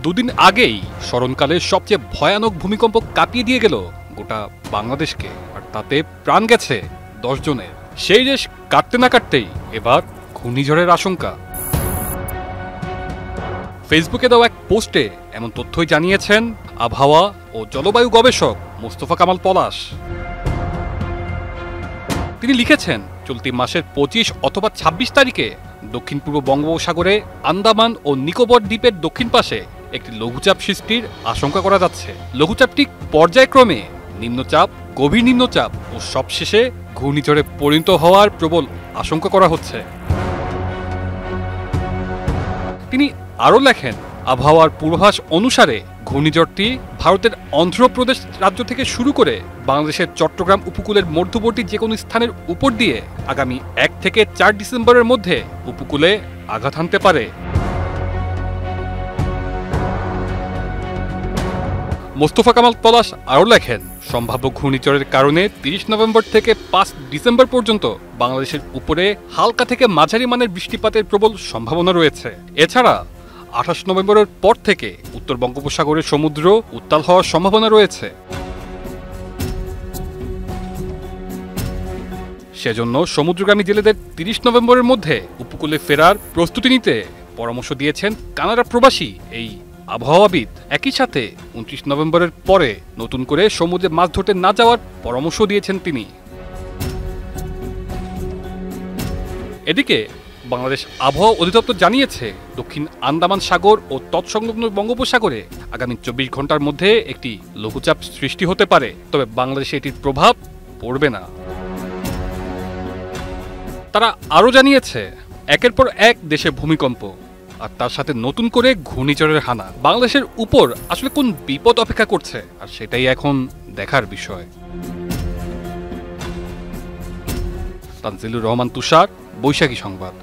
দুদিন আগেই স্মরণকালের সবচেয়ে ভয়ানক ভূমিকম্প কাঁপিয়ে দিয়ে গেল গোটা বাংলাদেশকে, আর তাতে প্রাণ গেছে 10 জনের। সেই রেশ কাটতে না কাটতেই এবার ঘূর্ণিঝড়ের আশঙ্কা। ফেসবুকে দেওয়া এক পোস্টে এমন তথ্যই জানিয়েছেন আবহাওয়া ও জলবায়ু গবেষক মোস্তফা কামাল পলাশ। তিনি লিখেছেন, চলতি মাসের 25 অথবা 26 তারিখে দক্ষিণ পূর্ব বঙ্গোপসাগরে আন্দামান ও নিকোবর দ্বীপের দক্ষিণ পাশে একটি লঘুচাপ সৃষ্টির আশঙ্কা করা যাচ্ছে। লঘুচাপটি পর্যায়ক্রমে নিম্নচাপ, গভীর নিম্নচাপ ও সবশেষে ঘূর্ণিঝড়ে পরিণত হওয়ার প্রবল আশঙ্কা করা হচ্ছে। তিনি আরও লেখেন, আবহাওয়ার পূর্বাভাস অনুসারে ঘূর্ণিঝড়টি ভারতের অন্ধ্রপ্রদেশ রাজ্য থেকে শুরু করে বাংলাদেশের চট্টগ্রাম উপকূলের মধ্যবর্তী যে কোনো স্থানের উপর দিয়ে আগামী 1 থেকে 4 ডিসেম্বরের মধ্যে উপকূলে আঘাত হানতে পারে। মোস্তফা কামাল পলাশ আরও লেখেন, সম্ভাব্য ঘূর্ণিঝড়ের কারণে 30 নভেম্বর থেকে 5 ডিসেম্বর পর্যন্ত বাংলাদেশের উপরে হালকা থেকে মাঝারি মানের বৃষ্টিপাতের প্রবল সম্ভাবনা রয়েছে। এছাড়া 28 নভেম্বরের পর থেকে উত্তর বঙ্গোপসাগরের সমুদ্র উত্তাল হওয়ার সম্ভাবনা রয়েছে। সেজন্য সমুদ্রগামী জেলেদের 30 নভেম্বরের মধ্যে উপকূলে ফেরার প্রস্তুতি নিতে পরামর্শ দিয়েছেন কানাডা প্রবাসী এই আবহাওয়াবিদ। একই সাথে 29 নভেম্বরের পরে নতুন করে সমুদ্রে মাছ ধরতে না যাওয়ার পরামর্শ দিয়েছেন তিনি। এদিকে বাংলাদেশ আবহাওয়া অধিদপ্তর জানিয়েছে, দক্ষিণ আন্দামান সাগর ও তৎসংলগ্ন বঙ্গোপসাগরে আগামী 24 ঘন্টার মধ্যে একটি লঘুচাপ সৃষ্টি হতে পারে, তবে বাংলাদেশে এটির প্রভাব পড়বে না। তারা আরও জানিয়েছে, একের পর এক দেশে ভূমিকম্প আর তার সাথে নতুন করে ঘূর্ণিঝড়ের হানা বাংলাদেশের উপর আসলে কোন বিপদ অপেক্ষা করছে, আর সেটাই এখন দেখার বিষয়। তানজিলুর রহমান তুষার, বৈশাখী সংবাদ।